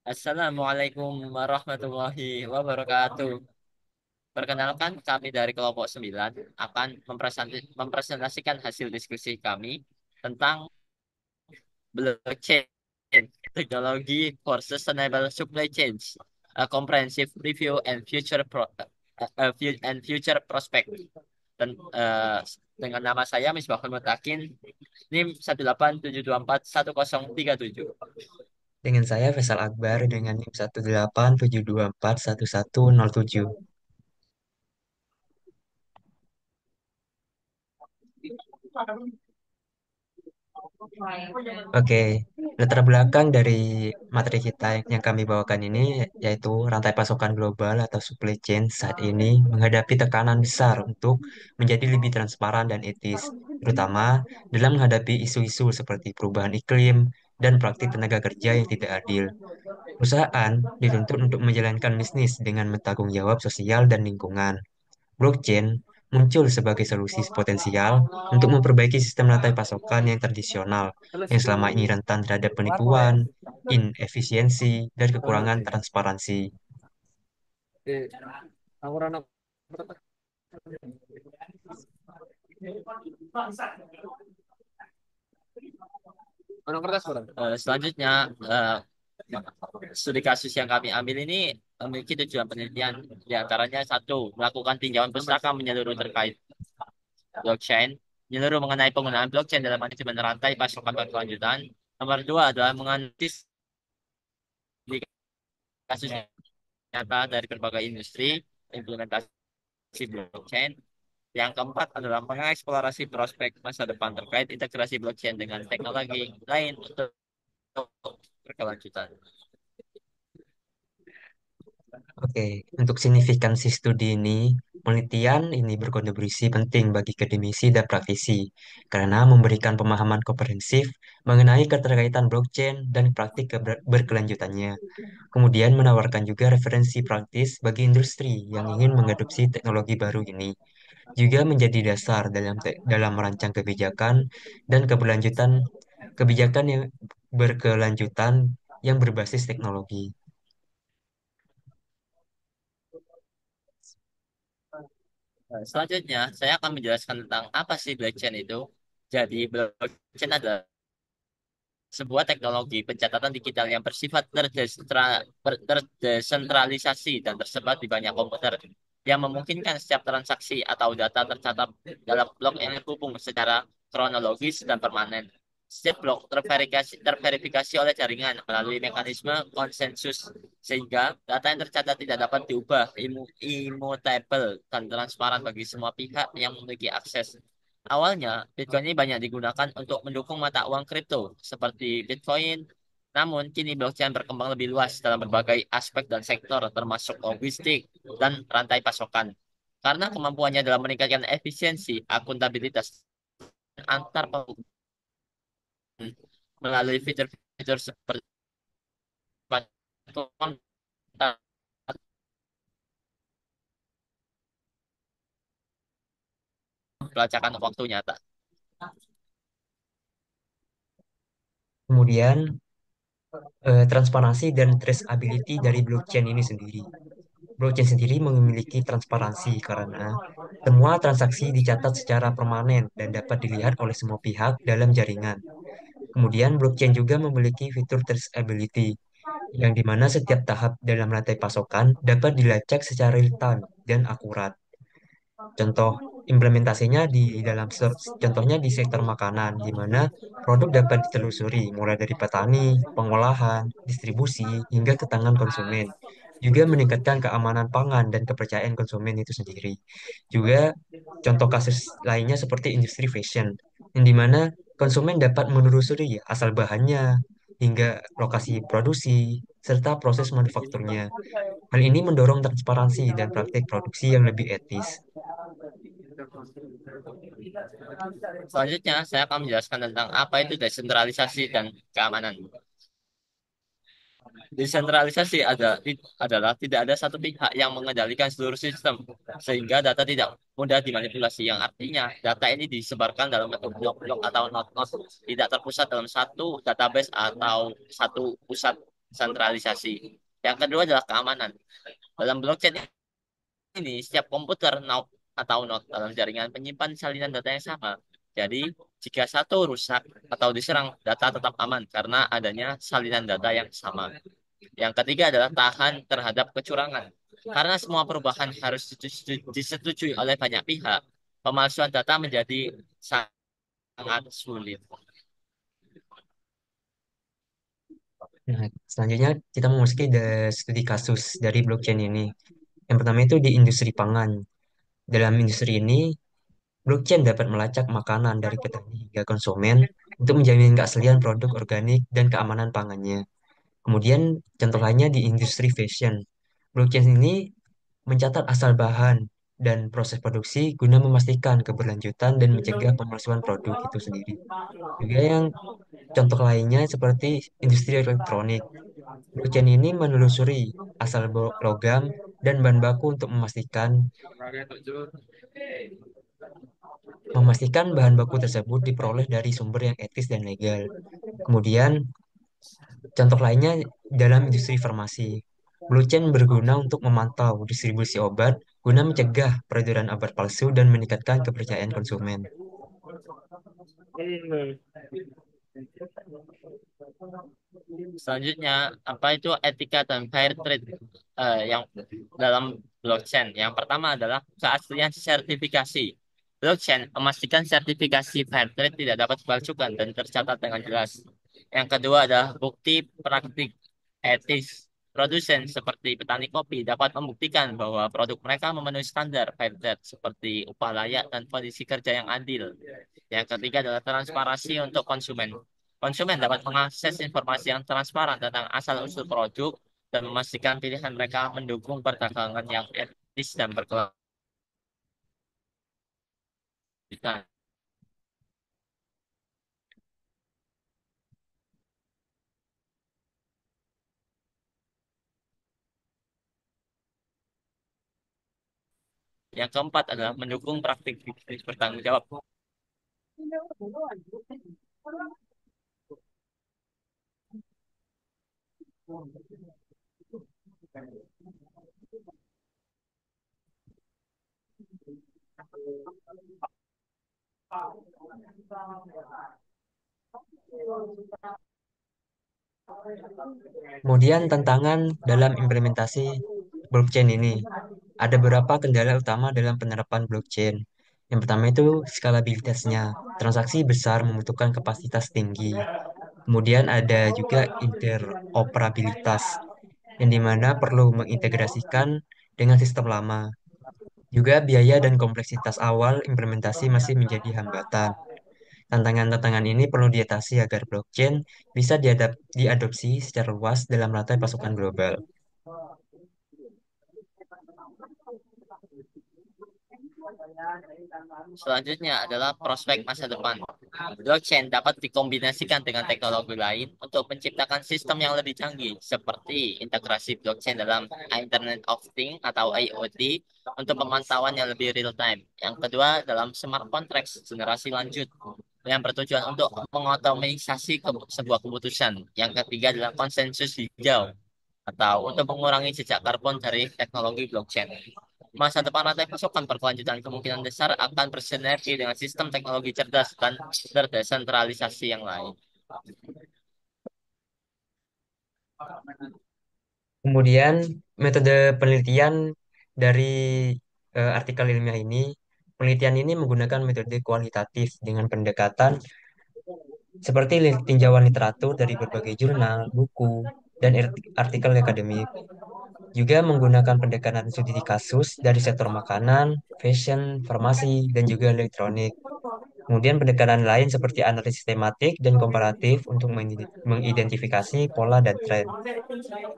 Assalamualaikum warahmatullahi wabarakatuh. Perkenalkan, kami dari kelompok 9 akan mempresentasikan hasil diskusi kami tentang blockchain, technology for sustainable supply chains, a comprehensive review and future prospect. Dan dengan nama saya Misbahul Mutakin, NIM 187241037. Dengan saya Faisal Akbar dengan NIM 187241107. Oke, latar belakang dari materi kita yang kami bawakan ini yaitu rantai pasokan global atau supply chain saat ini menghadapi tekanan besar untuk menjadi lebih transparan dan etis, terutama dalam menghadapi isu-isu seperti perubahan iklim dan praktik tenaga kerja yang tidak adil. Perusahaan dituntut untuk menjalankan bisnis dengan bertanggung jawab sosial dan lingkungan. Blockchain muncul sebagai solusi potensial untuk memperbaiki sistem rantai pasokan yang tradisional, yang selama ini rentan terhadap penipuan, inefisiensi, dan kekurangan transparansi. Selanjutnya, eh, studi kasus yang kami ambil ini memiliki tujuan penelitian. Di antaranya satu, melakukan tinjauan pustaka menyeluruh terkait blockchain, menyeluruh mengenai penggunaan blockchain dalam manajemen rantai pasokan berkelanjutan. Nomor dua adalah menganalisis di kasus nyata dari berbagai industri implementasi blockchain. Yang keempat adalah mengeksplorasi prospek masa depan terkait integrasi blockchain dengan teknologi lain untuk berkelanjutan. Oke, untuk signifikansi studi ini, penelitian ini berkontribusi penting bagi akademisi dan praktisi karena memberikan pemahaman komprehensif mengenai keterkaitan blockchain dan praktik berkelanjutannya. Kemudian menawarkan juga referensi praktis bagi industri yang ingin mengadopsi teknologi baru ini, juga menjadi dasar dalam merancang kebijakan dan kebijakan yang berkelanjutan yang berbasis teknologi. Selanjutnya, saya akan menjelaskan tentang apa sih blockchain itu. Jadi, blockchain adalah sebuah teknologi pencatatan digital yang bersifat terdesentralisasi dan tersebar di banyak komputer, yang memungkinkan setiap transaksi atau data tercatat dalam blok yang terhubung secara kronologis dan permanen. Setiap blok terverifikasi oleh jaringan melalui mekanisme konsensus, sehingga data yang tercatat tidak dapat diubah, immutable, dan transparan bagi semua pihak yang memiliki akses. Awalnya, Bitcoin ini banyak digunakan untuk mendukung mata uang kripto seperti Bitcoin. Namun, kini blockchain berkembang lebih luas dalam berbagai aspek dan sektor, termasuk logistik dan rantai pasokan. Karena kemampuannya dalam meningkatkan efisiensi, akuntabilitas antar pengguna melalui fitur-fitur seperti platform pelacakan waktu nyata. Kemudian, transparansi dan traceability dari blockchain ini sendiri. Blockchain sendiri memiliki transparansi karena semua transaksi dicatat secara permanen dan dapat dilihat oleh semua pihak dalam jaringan. Kemudian, blockchain juga memiliki fitur traceability, yang dimana setiap tahap dalam rantai pasokan dapat dilacak secara real-time dan akurat. Contoh implementasinya contohnya di sektor makanan, di mana produk dapat ditelusuri mulai dari petani, pengolahan, distribusi, hingga ke tangan konsumen. Juga meningkatkan keamanan pangan dan kepercayaan konsumen itu sendiri. Juga contoh kasus lainnya seperti industri fashion, yang di mana konsumen dapat menelusuri asal bahannya, hingga lokasi produksi, serta proses manufakturnya. Hal ini mendorong transparansi dan praktik produksi yang lebih etis. Selanjutnya, saya akan menjelaskan tentang apa itu desentralisasi dan keamanan. Adalah tidak ada satu pihak yang mengendalikan seluruh sistem, sehingga data tidak mudah dimanipulasi. Yang artinya, data ini disebarkan dalam bentuk blok-blok atau node-node, tidak terpusat dalam satu database atau satu pusat. sentralisasi. Yang kedua adalah keamanan. Dalam blockchain ini, setiap komputer atau node dalam jaringan penyimpan salinan data yang sama. Jadi, jika satu rusak atau diserang, data tetap aman karena adanya salinan data yang sama. Yang ketiga adalah tahan terhadap kecurangan. Karena semua perubahan harus disetujui oleh banyak pihak, pemalsuan data menjadi sangat sulit. Nah, selanjutnya kita memasuki studi kasus dari blockchain ini. Yang pertama itu di industri pangan. Dalam industri ini, blockchain dapat melacak makanan dari petani hingga konsumen untuk menjamin keaslian produk organik dan keamanan pangannya. Kemudian contoh lainnya di industri fashion. Blockchain ini mencatat asal bahan dan proses produksi guna memastikan keberlanjutan dan mencegah pemalsuan produk itu sendiri. Juga yang contoh lainnya seperti industri elektronik. Blockchain ini menelusuri asal logam dan bahan baku untuk memastikan bahan baku tersebut diperoleh dari sumber yang etis dan legal. Kemudian, contoh lainnya dalam industri farmasi. Blockchain berguna untuk memantau distribusi obat guna mencegah peredaran obat palsu dan meningkatkan kepercayaan konsumen. Selanjutnya, apa itu etika dan fair trade yang dalam blockchain? Yang pertama adalah keaslian sertifikasi. Blockchain memastikan sertifikasi fair trade tidak dapat dipalsukan dan tercatat dengan jelas. Yang kedua adalah bukti praktik etis. Produsen seperti petani kopi dapat membuktikan bahwa produk mereka memenuhi standar fair trade seperti upah layak dan kondisi kerja yang adil. Yang ketiga adalah transparansi untuk konsumen. Konsumen dapat mengakses informasi yang transparan tentang asal-usul produk dan memastikan pilihan mereka mendukung perdagangan yang etis dan berkelanjutan. Yang keempat adalah mendukung praktik bisnis bertanggung jawab. Kemudian tantangan dalam implementasi blockchain ini. Ada beberapa kendala utama dalam penerapan blockchain. Yang pertama itu skalabilitasnya. Transaksi besar membutuhkan kapasitas tinggi. Kemudian ada juga interoperabilitas, yang dimana perlu mengintegrasikan dengan sistem lama. Juga biaya dan kompleksitas awal implementasi masih menjadi hambatan. Tantangan-tantangan ini perlu diatasi agar blockchain bisa diadopsi secara luas dalam rantai pasokan global. Selanjutnya adalah prospek masa depan. Blockchain dapat dikombinasikan dengan teknologi lain untuk menciptakan sistem yang lebih canggih, seperti integrasi blockchain dalam Internet of Things atau IoT untuk pemantauan yang lebih real time. Yang kedua, dalam smart contracts generasi lanjut yang bertujuan untuk mengotomatisasi sebuah keputusan. Yang ketiga adalah konsensus hijau atau untuk mengurangi jejak karbon dari teknologi blockchain. Masa depan rantai pasokan berkelanjutan kemungkinan besar akan bersinergi dengan sistem teknologi cerdas dan terdesentralisasi yang lain. Kemudian metode penelitian dari artikel ilmiah ini, penelitian ini menggunakan metode kualitatif dengan pendekatan seperti tinjauan literatur dari berbagai jurnal, buku, dan artikel akademik. Juga menggunakan pendekatan studi kasus dari sektor makanan, fashion, farmasi, dan juga elektronik. Kemudian pendekatan lain seperti analisis tematik dan komparatif untuk mengidentifikasi pola dan tren.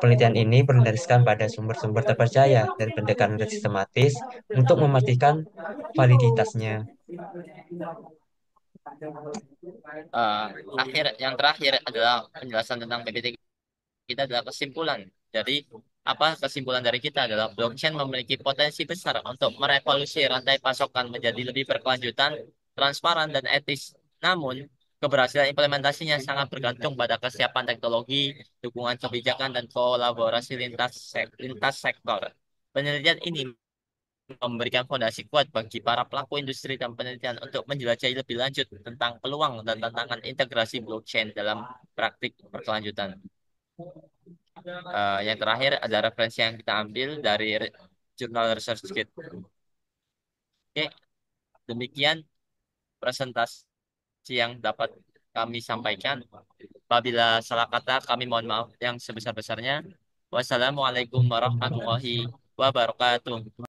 Penelitian ini berdasarkan pada sumber-sumber terpercaya dan pendekatan sistematis untuk memastikan validitasnya. Eh, yang terakhir adalah penjelasan tentang PPT kita adalah kesimpulan. Jadi, apa kesimpulan dari kita adalah blockchain memiliki potensi besar untuk merevolusi rantai pasokan menjadi lebih berkelanjutan, transparan, dan etis. Namun, Keberhasilan implementasinya sangat bergantung pada kesiapan teknologi, dukungan kebijakan, dan kolaborasi lintas sektor. Penelitian ini memberikan fondasi kuat bagi para pelaku industri dan penelitian untuk menjelajahi lebih lanjut tentang peluang dan tantangan integrasi blockchain dalam praktik berkelanjutan. Yang terakhir ada referensi yang kita ambil dari jurnal ResearchGate. Oke, demikian presentasi yang dapat kami sampaikan. Apabila salah kata, kami mohon maaf yang sebesar-besarnya. Wassalamualaikum warahmatullahi wabarakatuh.